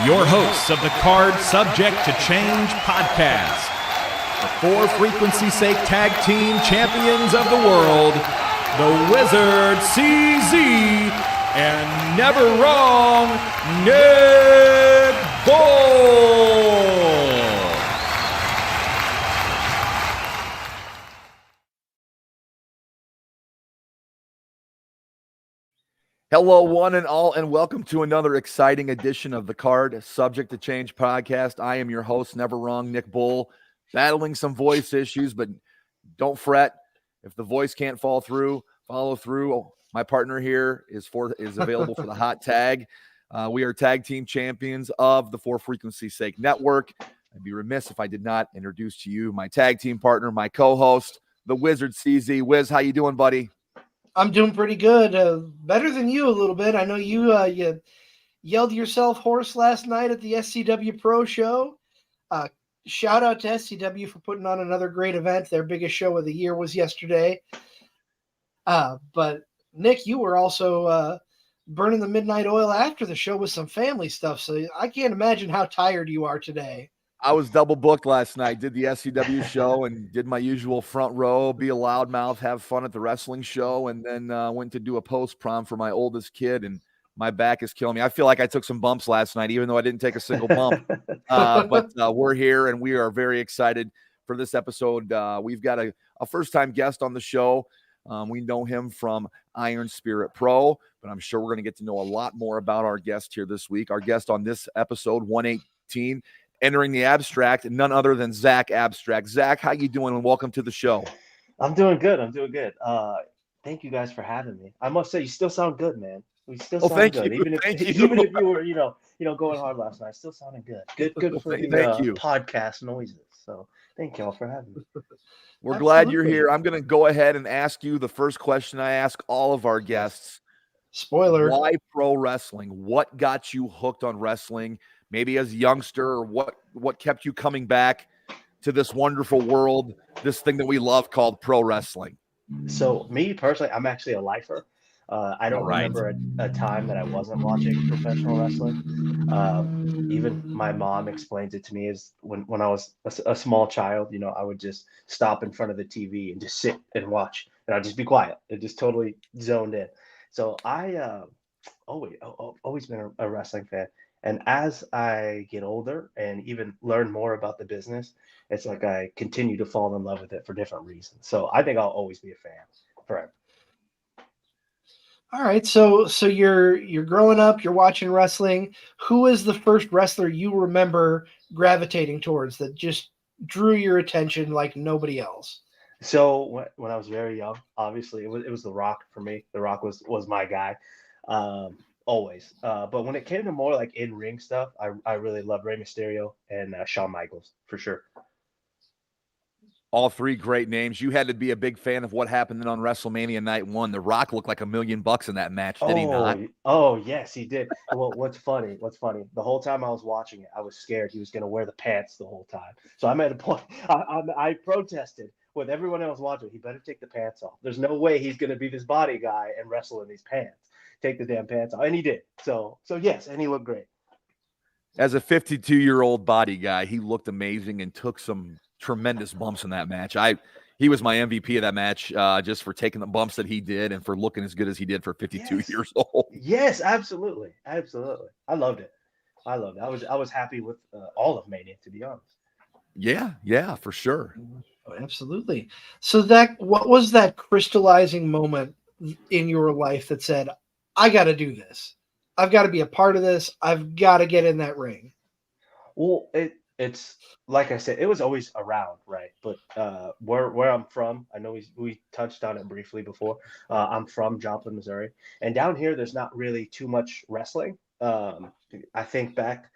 your hosts of the Card Subject to Change podcast, the For Frequency's Sake Tag Team Champions of the World, the Wizard CZ, and Never Wrong Nick Bull. Hello, one and all, and welcome to another exciting edition of the Card Subject to Change podcast. I am your host, Never Wrong Nick Bull, battling some voice issues, but don't fret. If the voice can't follow through. My partner here is available for the hot tag. We are tag team champions of the For Frequency's Sake Network. I'd be remiss if I did not introduce to you my tag team partner, my co-host, the Wizard CZ. Wiz, how you doing, buddy? I'm doing pretty good. Better than you a little bit. I know you you yelled yourself hoarse last night at the SCW Pro Show. Shout out to SCW for putting on another great event. Their biggest show of the year was yesterday. But Nick, you were also burning the midnight oil after the show with some family stuff. So I can't imagine how tired you are today. I was double booked last night, did the SCW show and did my usual front row, be a loudmouth, have fun at the wrestling show, and then went to do a post-prom for my oldest kid, and my back is killing me. I feel like I took some bumps last night, even though I didn't take a single bump. But we're here, and we are very excited for this episode. We've got a first-time guest on the show. We know him from Iron Spirit Pro, but I'm sure we're going to get to know a lot more about our guest here this week. Our guest on this episode, 118, entering the abstract, none other than Zach Abstract. Zach, how you doing? And welcome to the show. I'm doing good. Thank you guys for having me. I must say, you still sound good, man. We still sound good. Even if you were, you know, going hard last night, still sounding good. Good for the podcast noises. So thank y'all for having me. We're glad you're here. I'm going to go ahead and ask you the first question I ask all of our guests. Spoiler. Why pro wrestling? What got you hooked on wrestling? Maybe as a youngster, or what kept you coming back to this wonderful world, this thing that we love called pro wrestling? So me personally, I'm actually a lifer. I don't remember a time that I wasn't watching professional wrestling. Even my mom explains it to me as when I was a small child, you know, I would just stop in front of the TV and just sit and watch, and I'd just be quiet and just totally zoned in. So I always been a wrestling fan. And as I get older and even learn more about the business, it's like I continue to fall in love with it for different reasons. So I think I'll always be a fan forever. All right, so you're growing up, you're watching wrestling. Who is the first wrestler you remember gravitating towards that just drew your attention like nobody else? So when I was very young, obviously it was The Rock for me. The Rock was my guy. Always. But when it came to more like in-ring stuff, I really loved Rey Mysterio and Shawn Michaels for sure. All three great names. You had to be a big fan of what happened then on WrestleMania Night 1. The Rock looked like $1 million in that match, did he not? Oh, yes, he did. Well, what's funny, the whole time I was watching it, I was scared he was going to wear the pants the whole time. So I made a point. I protested with everyone else watching. He better take the pants off. There's no way he's going to be this body guy and wrestle in these pants. Take the damn pants off. And he did. So yes, and he looked great. As a 52-year-old body guy, he looked amazing and took some tremendous bumps in that match. He was my MVP of that match, just for taking the bumps that he did and for looking as good as he did for 52 years old. Yes, absolutely. I loved it. I was happy with all of Mania, to be honest. Yeah, for sure. Oh, absolutely. So what was that crystallizing moment in your life that said, I got to do this. I've got to be a part of this. I've got to get in that ring. Well, it's like I said, it was always around, right? But where I'm from, I know we touched on it briefly before. I'm from Joplin, Missouri, and down here there's not really too much wrestling. I think back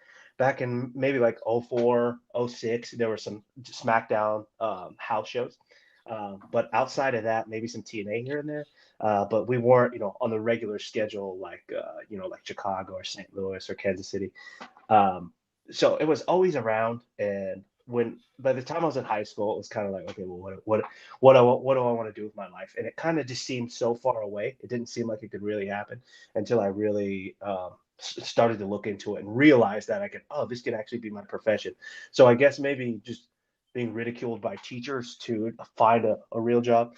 in maybe like 04, 06, there were some SmackDown house shows. But outside of that, maybe some TNA here and there. But we weren't, you know, on the regular schedule like Chicago or St. Louis or Kansas City. So it was always around. And by the time I was in high school, it was kind of like, okay, well, what do I want to do with my life? And it kind of just seemed so far away. It didn't seem like it could really happen until I really started to look into it and realized that this could actually be my profession. So I guess maybe just being ridiculed by teachers to find a real job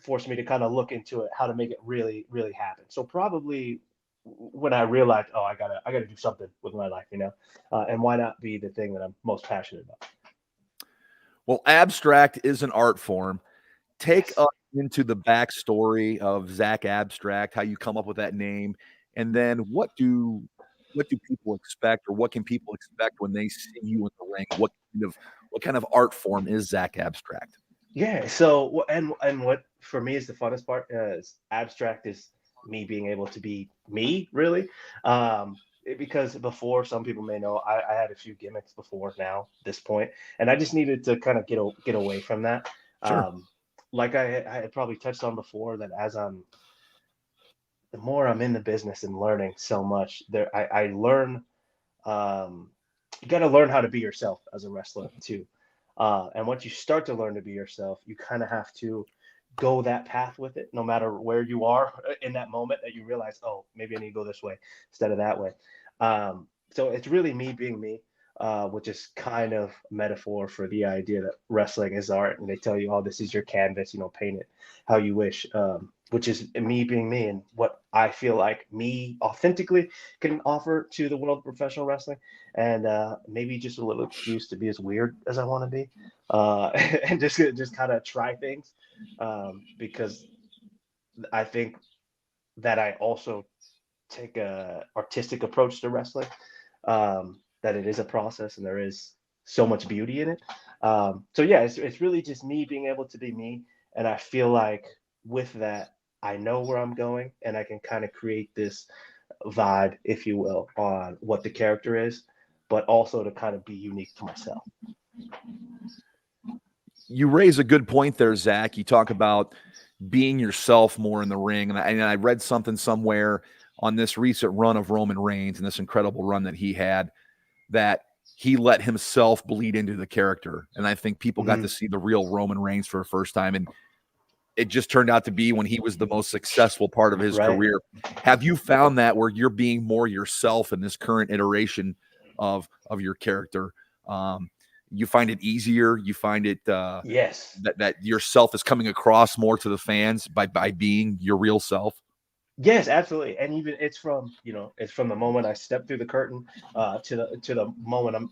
forced me to kind of look into it, how to make it really, really happen. So probably when I realized, I gotta do something with my life, and why not be the thing that I'm most passionate about? Well, abstract is an art form. Take us into the backstory of Zach Abstract, how you come up with that name, and then what do people expect, or what can people expect when they see you in the ring? What kind of art form is Zach Abstract? Yeah. So and what for me is the funnest part is abstract is me being able to be me, really. Because before, some people may know, I had a few gimmicks before now this point, and I just needed to kind of get away from that. Sure. Like I had probably touched on before, that the more I'm in the business and learning so much, I learn. You got to learn how to be yourself as a wrestler too. And once you start to learn to be yourself, you kind of have to go that path with it, no matter where you are in that moment, that you realize, maybe I need to go this way instead of that way. So it's really me being me, which is kind of a metaphor for the idea that wrestling is art, and they tell you, this is your canvas, paint it how you wish, which is me being me and what I feel like me authentically can offer to the world of professional wrestling, and maybe just a little excuse to be as weird as I want to be, and just kind of try things, because I think that I also take a artistic approach to wrestling, that it is a process and there is so much beauty in it. So yeah, it's really just me being able to be me, and I feel like with that, I know where I'm going, and I can kind of create this vibe, if you will, on what the character is, but also to kind of be unique to myself. You raise a good point there, Zach. You talk about being yourself more in the ring, and I read something somewhere on this recent run of Roman Reigns and this incredible run that he had, that he let himself bleed into the character. And I think people got to see the real Roman Reigns for the first time. And it just turned out to be when he was the most successful part of his career. Have you found that where you're being more yourself in this current iteration of your character? You find it easier? You find it yes, that yourself is coming across more to the fans by being your real self? Yes, absolutely. And even it's from the moment I step through the curtain to the moment I'm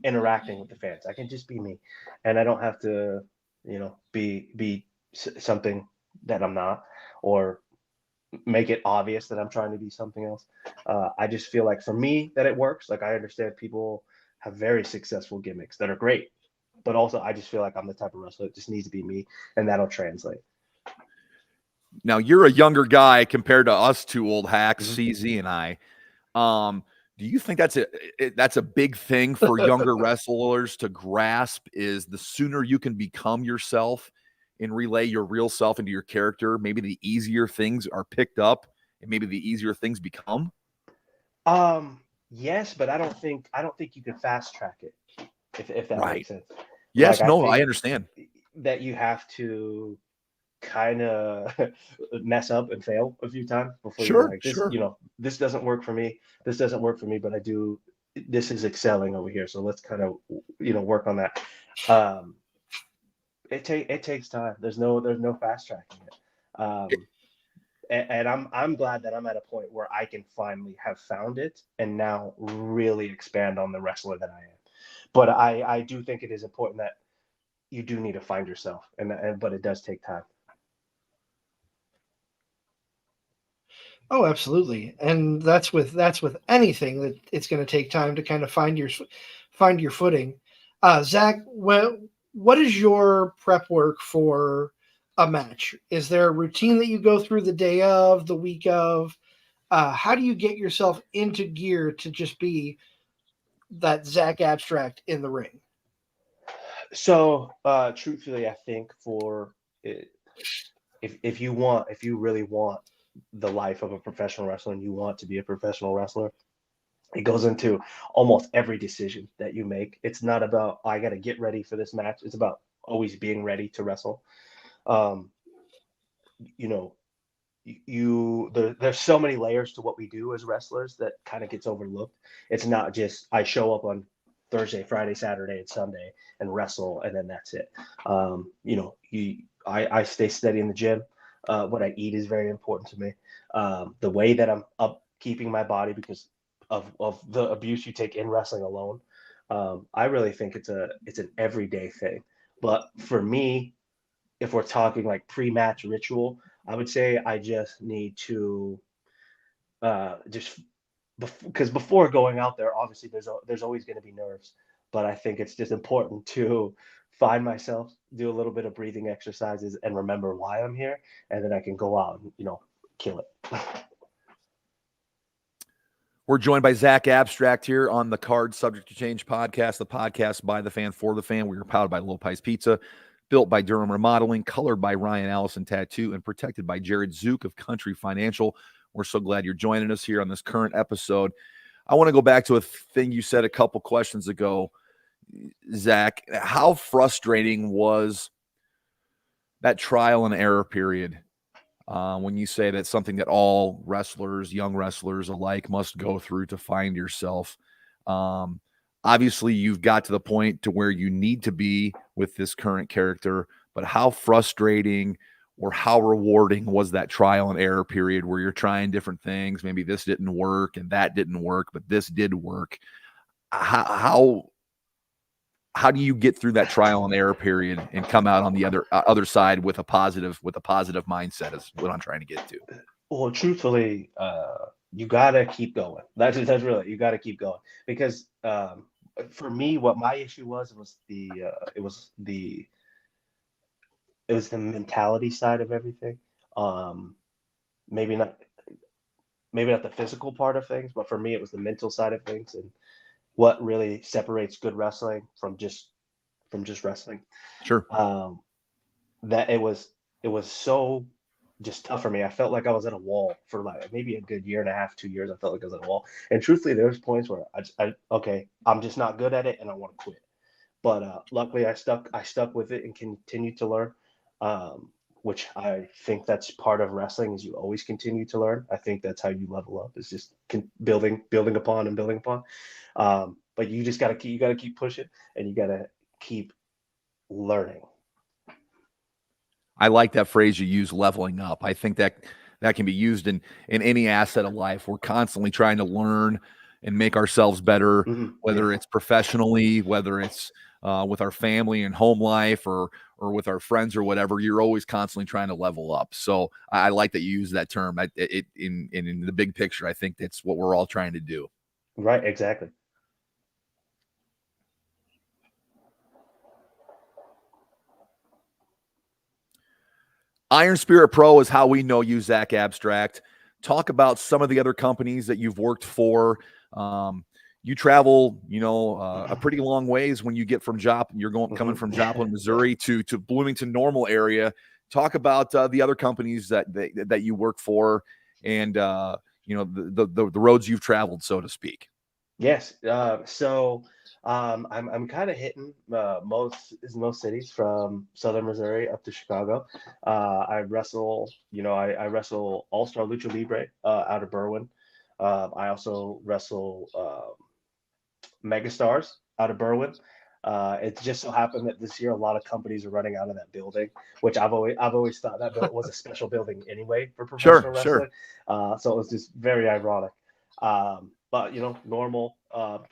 interacting with the fans. I can just be me, and I don't have to be something that I'm not, or make it obvious that I'm trying to be something else. I just feel like for me that it works. Like, I understand people have very successful gimmicks that are great, but also I just feel like I'm the type of wrestler that just needs to be me, and that'll translate. Now, you're a younger guy compared to us two old hacks, CZ and I. Do you think that's a big thing for younger wrestlers to grasp, is the sooner you can become yourself and relay your real self into your character, maybe the easier things are picked up and maybe the easier things become? Yes, but I don't think you can fast track it, if that makes sense. Yes, no, I understand that you have to kind of mess up and fail a few times before you're like, this, this doesn't work for me. This doesn't work for me, but this is excelling over here. So let's kind of, work on that. It takes time. There's no fast tracking it. And I'm glad that I'm at a point where I can finally have found it and now really expand on the wrestler that I am. But I do think it is important that you do need to find yourself, but it does take time. Oh, absolutely. And that's with anything, that it's going to take time to kind of find your footing. Zach, what is your prep work for a match? Is there a routine that you go through the day of, the week of? How do you get yourself into gear to just be that Zach Abstract in the ring? So, truthfully, I think for it, if you really want the life of a professional wrestler and you want to be a professional wrestler, it goes into almost every decision that you make. It's not about, I got to get ready for this match. It's about always being ready to wrestle. there's so many layers to what we do as wrestlers that kind of gets overlooked. It's not just I show up on Thursday, Friday, Saturday, and Sunday and wrestle, and then that's it. I stay steady in the gym. What I eat is very important to me. The way that I'm upkeeping my body because of the abuse you take in wrestling alone. I really think it's an everyday thing. But for me, if we're talking like pre-match ritual, I would say I just need to because before going out there, obviously there's always going to be nerves, but I think it's just important to find myself, do a little bit of breathing exercises, and remember why I'm here, and then I can go out and kill it. We're joined by Zach Abstract here on the Card Subject to Change podcast, the podcast by the fan for the fan. We are powered by Lopez Pizza, built by Durham Remodeling, colored by Ryan Allison Tattoo, and protected by Jared Zook of Country Financial. We're so glad you're joining us here on this current episode. I want to go back to a thing you said a couple questions ago, Zach. How frustrating was that trial and error period? When you say that's something that all wrestlers, young wrestlers alike, must go through to find yourself. Obviously, you've got to the point to where you need to be with this current character, but how frustrating or how rewarding was that trial and error period where you're trying different things? Maybe this didn't work and that didn't work, but this did work. How do you get through that trial and error period and come out on the other side with a positive mindset is what I'm trying to get to. Well, truthfully, you gotta keep going. That's really, you gotta keep going because for me, what my issue was the mentality side of everything. Maybe not the physical part of things, but for me, it was the mental side of things and what really separates good wrestling from just wrestling. Sure. That it was so just tough for me. I felt like I was at a wall for like maybe a good year and a half, 2 years. I felt like I was at a wall. And truthfully, there was points where I'm just not good at it and I want to quit. But luckily I stuck with it and continued to learn. Which I think that's part of wrestling is you always continue to learn. I think that's how you level up is just building upon. But you just got to keep pushing and you got to keep learning. I like that phrase you use, leveling up. I think that can be used in any asset of life. We're constantly trying to learn and make ourselves better, whether it's professionally, whether it's with our family and home life or with our friends or whatever. You're always constantly trying to level up. So I like that you use that term. In the big picture, I think that's what we're all trying to do. Right, exactly. Iron Spirit Pro is how we know you, Zach Abstract. Talk about some of the other companies that you've worked for. You travel, a pretty long ways when you get from Joplin. You're coming from Joplin, Missouri to Bloomington Normal area. Talk about the other companies that you work for, and the roads you've traveled, so to speak. Yes. So I'm kind of hitting most cities from Southern Missouri up to Chicago. I wrestle, I wrestle All-Star Lucha Libre out of Berwyn. I also wrestle Megastars out of Berwyn. It just so happened that this year a lot of companies are running out of that building, which I've always thought that was a special building anyway for professional wrestling. So it was just very ironic. But normal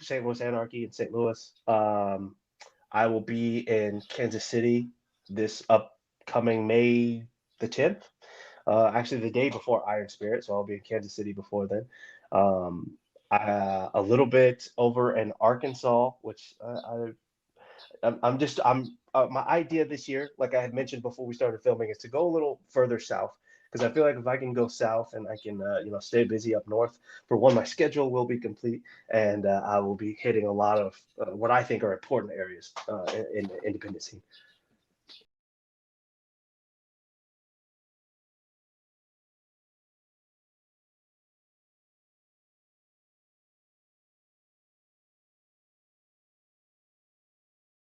St. Louis Anarchy in St. Louis. I will be in Kansas City this upcoming May the 10th. Actually, the day before Iron Spirit, so I'll be in Kansas City before then. A little bit over in Arkansas, which my idea this year, like I had mentioned before we started filming, is to go a little further south. Because I feel like if I can go south and I can, stay busy up north, for one, my schedule will be complete, and I will be hitting a lot of what I think are important areas in the independent scene.